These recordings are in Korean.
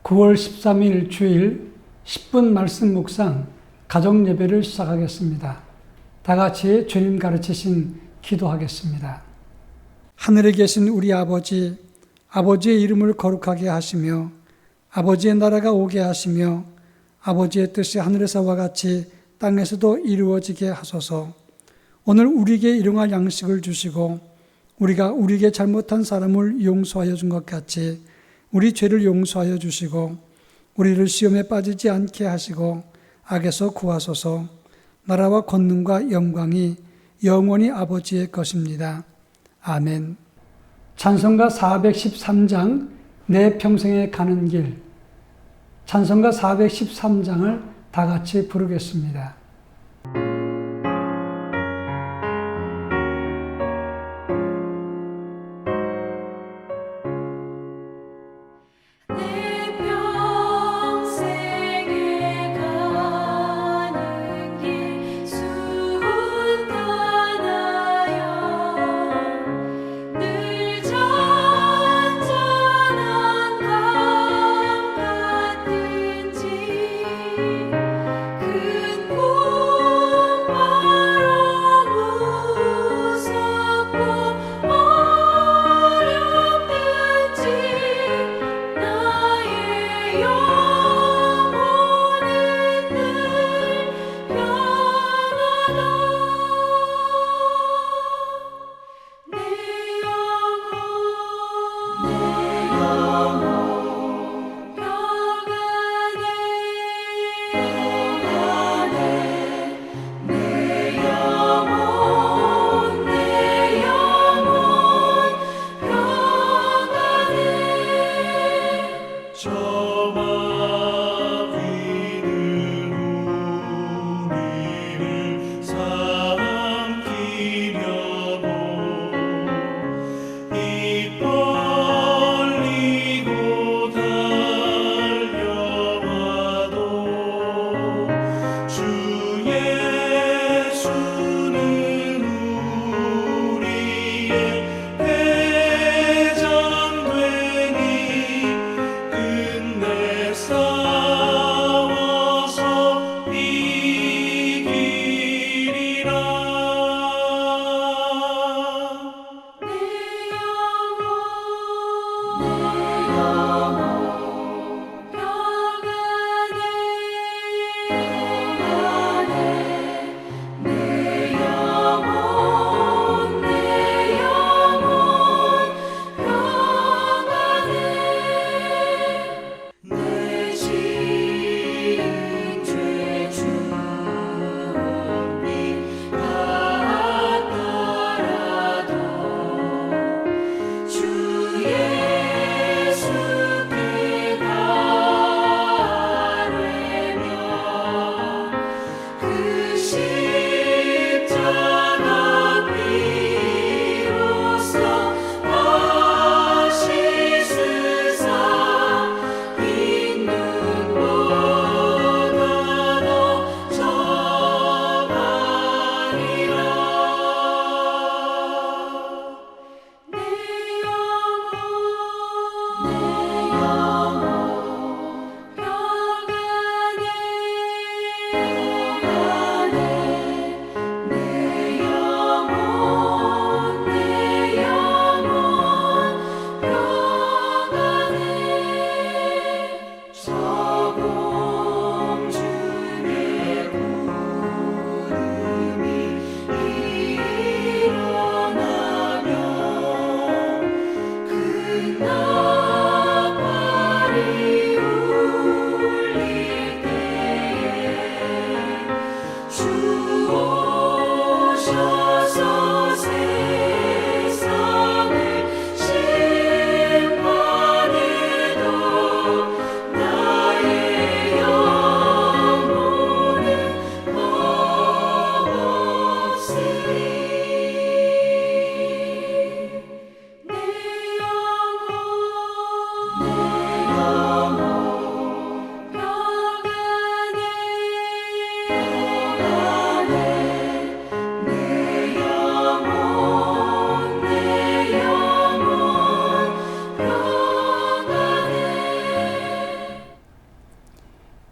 9월 13일 주일 10분 말씀 묵상 가정 예배를 시작하겠습니다. 다 같이 주님 가르치신 기도하겠습니다. 하늘에 계신 우리 아버지, 아버지의 이름을 거룩하게 하시며 아버지의 나라가 오게 하시며 아버지의 뜻이 하늘에서와 같이 땅에서도 이루어지게 하소서. 오늘 우리에게 일용할 양식을 주시고 우리가 우리에게 잘못한 사람을 용서하여 준 것 같이 우리 죄를 용서하여 주시고 우리를 시험에 빠지지 않게 하시고 악에서 구하소서. 나라와 권능과 영광이 영원히 아버지의 것입니다. 아멘. 찬송가 413장 내 평생에 가는 길, 찬송가 413장을 다 같이 부르겠습니다. 그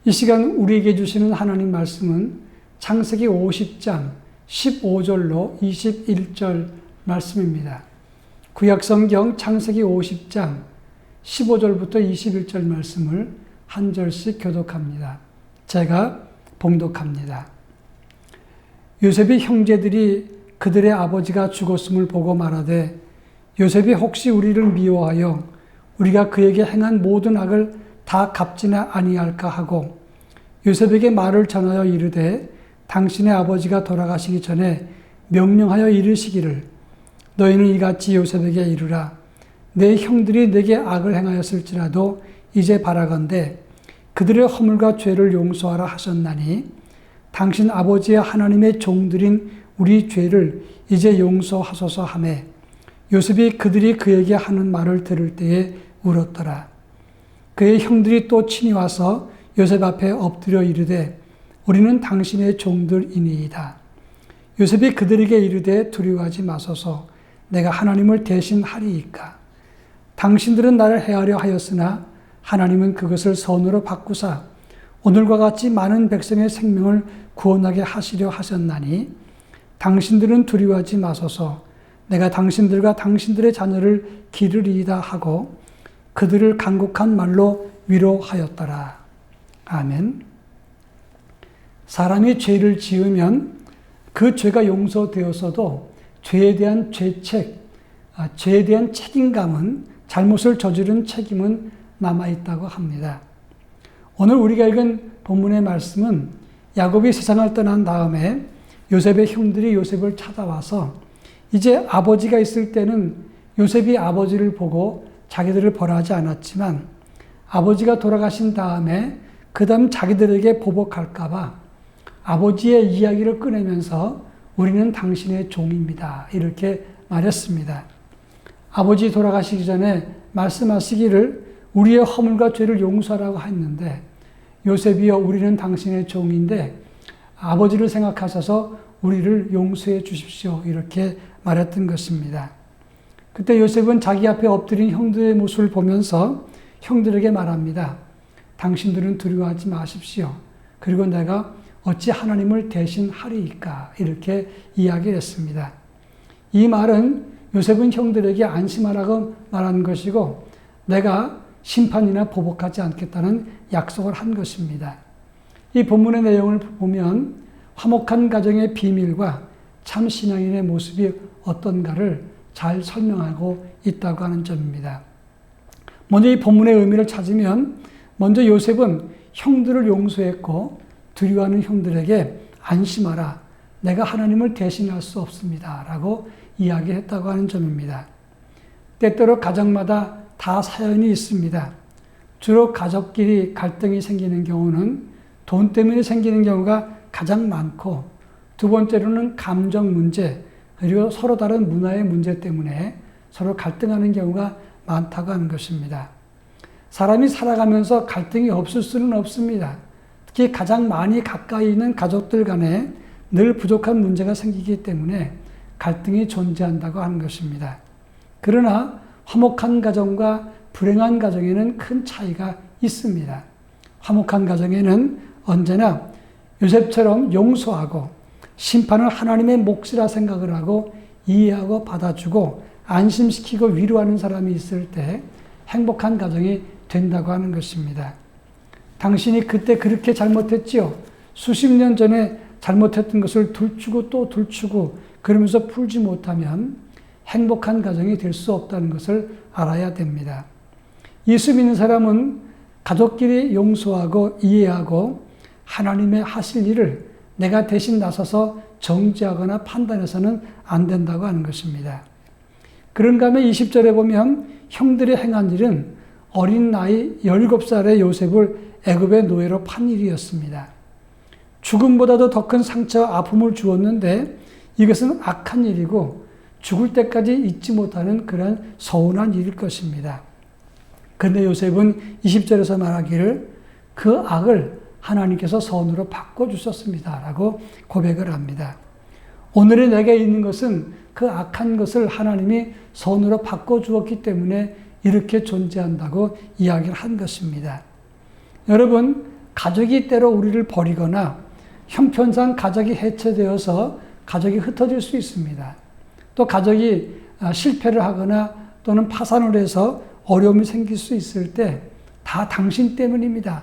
이 시간 우리에게 주시는 하나님 말씀은 창세기 50장 15절로 21절 말씀입니다. 구약성경 창세기 50장 15절부터 21절 말씀을 한 절씩 교독합니다. 제가 봉독합니다. 요셉의 형제들이 그들의 아버지가 죽었음을 보고 말하되 요셉이 혹시 우리를 미워하여 우리가 그에게 행한 모든 악을 다 갚지나 아니할까 하고 요셉에게 말을 전하여 이르되 당신의 아버지가 돌아가시기 전에 명령하여 이르시기를 너희는 이같이 요셉에게 이르라 내 형들이 내게 악을 행하였을지라도 이제 바라건대 그들의 허물과 죄를 용서하라 하셨나니 당신 아버지의 하나님의 종들인 우리 죄를 이제 용서하소서 하매 요셉이 그들이 그에게 하는 말을 들을 때에 울었더라. 그의 형들이 또 친히 와서 요셉 앞에 엎드려 이르되 우리는 당신의 종들이니이다. 요셉이 그들에게 이르되 두려워하지 마소서 내가 하나님을 대신하리이까. 당신들은 나를 해하려 하였으나 하나님은 그것을 선으로 바꾸사 오늘과 같이 많은 백성의 생명을 구원하게 하시려 하셨나니 당신들은 두려워하지 마소서 내가 당신들과 당신들의 자녀를 기르리이다 하고 그들을 간곡한 말로 위로하였더라. 아멘. 사람이 죄를 지으면 그 죄가 용서되었어도 죄에 대한 죄에 대한 책임감은 잘못을 저지른 책임은 남아있다고 합니다. 오늘 우리가 읽은 본문의 말씀은 야곱이 세상을 떠난 다음에 요셉의 형들이 요셉을 찾아와서 이제 아버지가 있을 때는 요셉이 아버지를 보고 자기들을 벌하지 않았지만 아버지가 돌아가신 다음에 그 다음 자기들에게 보복할까 봐 아버지의 이야기를 꺼내면서 우리는 당신의 종입니다. 이렇게 말했습니다. 아버지 돌아가시기 전에 말씀하시기를 우리의 허물과 죄를 용서하라고 했는데 요셉이여 우리는 당신의 종인데 아버지를 생각하셔서 우리를 용서해 주십시오. 이렇게 말했던 것입니다. 그때 요셉은 자기 앞에 엎드린 형들의 모습을 보면서 형들에게 말합니다. 당신들은 두려워하지 마십시오. 그리고 내가 어찌 하나님을 대신하리이까 이렇게 이야기했습니다. 이 말은 요셉은 형들에게 안심하라고 말한 것이고 내가 심판이나 보복하지 않겠다는 약속을 한 것입니다. 이 본문의 내용을 보면 화목한 가정의 비밀과 참 신앙인의 모습이 어떤가를 잘 설명하고 있다고 하는 점입니다. 먼저 이 본문의 의미를 찾으면 먼저 요셉은 형들을 용서했고 두려워하는 형들에게 안심하라. 내가 하나님을 대신할 수 없습니다. 라고 이야기했다고 하는 점입니다. 때때로 가정마다 다 사연이 있습니다. 주로 가족끼리 갈등이 생기는 경우는 돈 때문에 생기는 경우가 가장 많고 두 번째로는 감정 문제 그리고 서로 다른 문화의 문제 때문에 서로 갈등하는 경우가 많다고 하는 것입니다. 사람이 살아가면서 갈등이 없을 수는 없습니다. 특히 가장 많이 가까이 있는 가족들 간에 늘 부족한 문제가 생기기 때문에 갈등이 존재한다고 하는 것입니다. 그러나 화목한 가정과 불행한 가정에는 큰 차이가 있습니다. 화목한 가정에는 언제나 요셉처럼 용서하고 심판을 하나님의 몫이라 생각을 하고 이해하고 받아주고 안심시키고 위로하는 사람이 있을 때 행복한 가정이 된다고 하는 것입니다. 당신이 그때 그렇게 잘못했지요. 수십 년 전에 잘못했던 것을 들추고 또 들추고 그러면서 풀지 못하면 행복한 가정이 될 수 없다는 것을 알아야 됩니다. 예수 믿는 사람은 가족끼리 용서하고 이해하고 하나님의 하실 일을 내가 대신 나서서 정죄하거나 판단해서는 안 된다고 하는 것입니다. 그런가 하면 20절에 보면 형들이 행한 일은 어린 나이 17살의 요셉을 애굽의 노예로 판 일이었습니다. 죽음보다도 더 큰 상처와 아픔을 주었는데 이것은 악한 일이고 죽을 때까지 잊지 못하는 그런 서운한 일일 것입니다. 그런데 요셉은 20절에서 말하기를 그 악을 하나님께서 선으로 바꿔주셨습니다. 라고 고백을 합니다. 오늘의 내게 있는 것은 그 악한 것을 하나님이 선으로 바꿔주었기 때문에 이렇게 존재한다고 이야기를 한 것입니다. 여러분, 가족이 때로 우리를 버리거나 형편상 가족이 해체되어서 가족이 흩어질 수 있습니다. 또 가족이 실패를 하거나 또는 파산을 해서 어려움이 생길 수 있을 때 다 당신 때문입니다.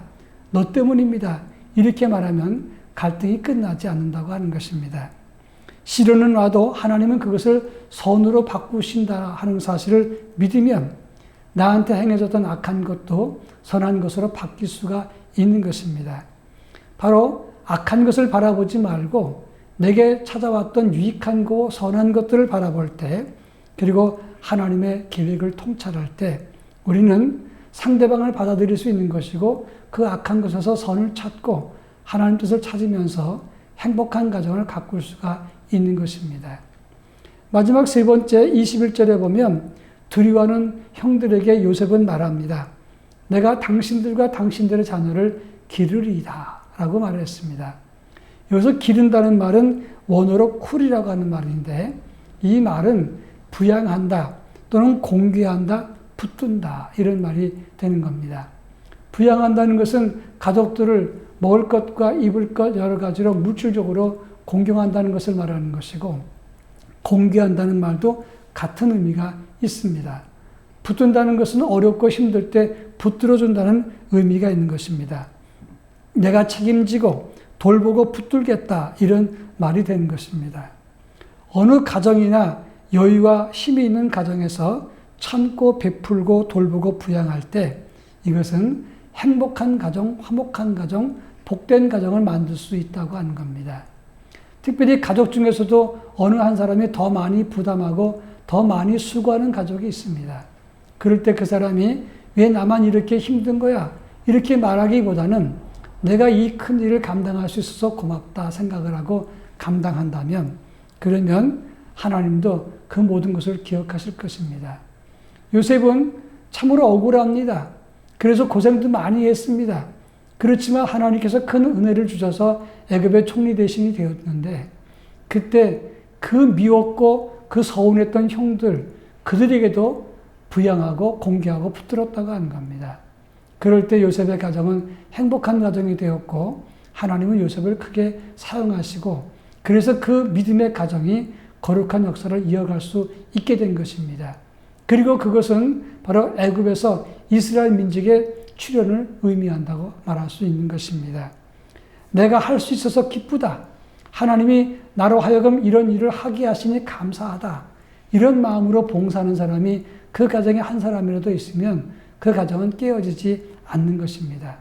너 때문입니다. 이렇게 말하면 갈등이 끝나지 않는다고 하는 것입니다. 시련은 와도 하나님은 그것을 선으로 바꾸신다 하는 사실을 믿으면 나한테 행해졌던 악한 것도 선한 것으로 바뀔 수가 있는 것입니다. 바로 악한 것을 바라보지 말고 내게 찾아왔던 유익한 거, 선한 것들을 바라볼 때, 그리고 하나님의 계획을 통찰할 때 우리는 상대방을 받아들일 수 있는 것이고 그 악한 것에서 선을 찾고 하나님 뜻을 찾으면서 행복한 가정을 가꿀 수가 있는 것입니다. 마지막 세 번째 21절에 보면 두려워하는 형들에게 요셉은 말합니다. 내가 당신들과 당신들의 자녀를 기르리이다 라고 말했습니다. 여기서 기른다는 말은 원어로 쿨이라고 하는 말인데 이 말은 부양한다 또는 공개한다, 붙든다 이런 말이 되는 겁니다. 부양한다는 것은 가족들을 먹을 것과 입을 것 여러 가지로 물질적으로 공경한다는 것을 말하는 것이고 공개한다는 말도 같은 의미가 있습니다. 붙든다는 것은 어렵고 힘들 때 붙들어준다는 의미가 있는 것입니다. 내가 책임지고 돌보고 붙들겠다 이런 말이 되는 것입니다. 어느 가정이나 여유와 힘이 있는 가정에서 참고 베풀고 돌보고 부양할 때 이것은 행복한 가정, 화목한 가정, 복된 가정을 만들 수 있다고 하는 겁니다. 특별히 가족 중에서도 어느 한 사람이 더 많이 부담하고 더 많이 수고하는 가족이 있습니다. 그럴 때 그 사람이 왜 나만 이렇게 힘든 거야? 이렇게 말하기보다는 내가 이 큰 일을 감당할 수 있어서 고맙다 생각을 하고 감당한다면 그러면 하나님도 그 모든 것을 기억하실 것입니다. 요셉은 참으로 억울합니다. 그래서 고생도 많이 했습니다. 그렇지만 하나님께서 큰 은혜를 주셔서 애굽의 총리 대신이 되었는데 그때 그 미웠고 그 서운했던 형들 그들에게도 부양하고 공개하고 붙들었다고 하는 겁니다. 그럴 때 요셉의 가정은 행복한 가정이 되었고 하나님은 요셉을 크게 사용하시고 그래서 그 믿음의 가정이 거룩한 역사를 이어갈 수 있게 된 것입니다. 그리고 그것은 바로 애굽에서 이스라엘 민족의 출현을 의미한다고 말할 수 있는 것입니다. 내가 할 수 있어서 기쁘다. 하나님이 나로 하여금 이런 일을 하게 하시니 감사하다. 이런 마음으로 봉사하는 사람이 그 가정에 한 사람이라도 있으면 그 가정은 깨어지지 않는 것입니다.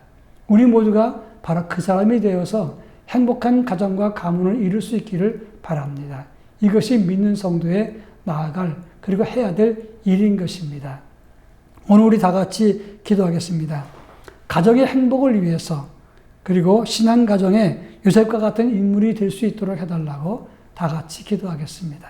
우리 모두가 바로 그 사람이 되어서 행복한 가정과 가문을 이룰 수 있기를 바랍니다. 이것이 믿는 성도의 나아갈 그리고 해야 될 일인 것입니다. 오늘 우리 다 같이 기도하겠습니다. 가정의 행복을 위해서 그리고 신앙 가정에 요셉과 같은 인물이 될 수 있도록 해달라고 다 같이 기도하겠습니다.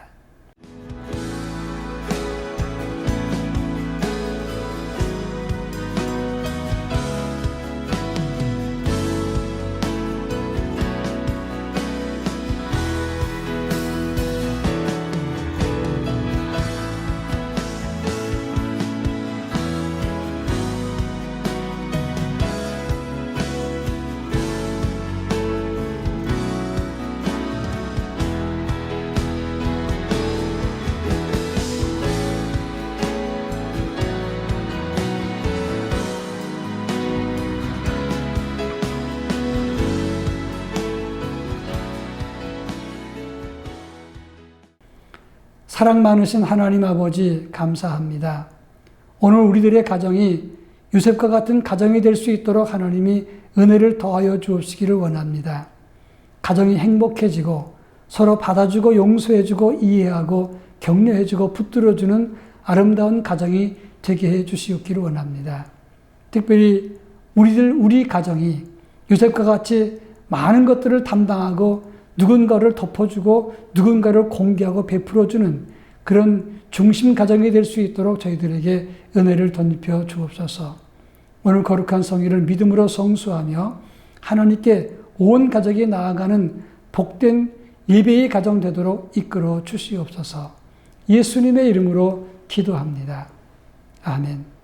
사랑 많으신 하나님 아버지 감사합니다. 오늘 우리들의 가정이 요셉과 같은 가정이 될 수 있도록 하나님이 은혜를 더하여 주옵시기를 원합니다. 가정이 행복해지고 서로 받아주고 용서해주고 이해하고 격려해주고 붙들어주는 아름다운 가정이 되게 해 주시옵기를 원합니다. 특별히 우리 가정이 요셉과 같이 많은 것들을 담당하고 누군가를 덮어주고 누군가를 공개하고 베풀어주는 그런 중심 가정이 될 수 있도록 저희들에게 은혜를 덧입혀 주옵소서. 오늘 거룩한 성의를 믿음으로 성수하며 하나님께 온 가족이 나아가는 복된 예배의 가정 되도록 이끌어 주시옵소서. 예수님의 이름으로 기도합니다. 아멘.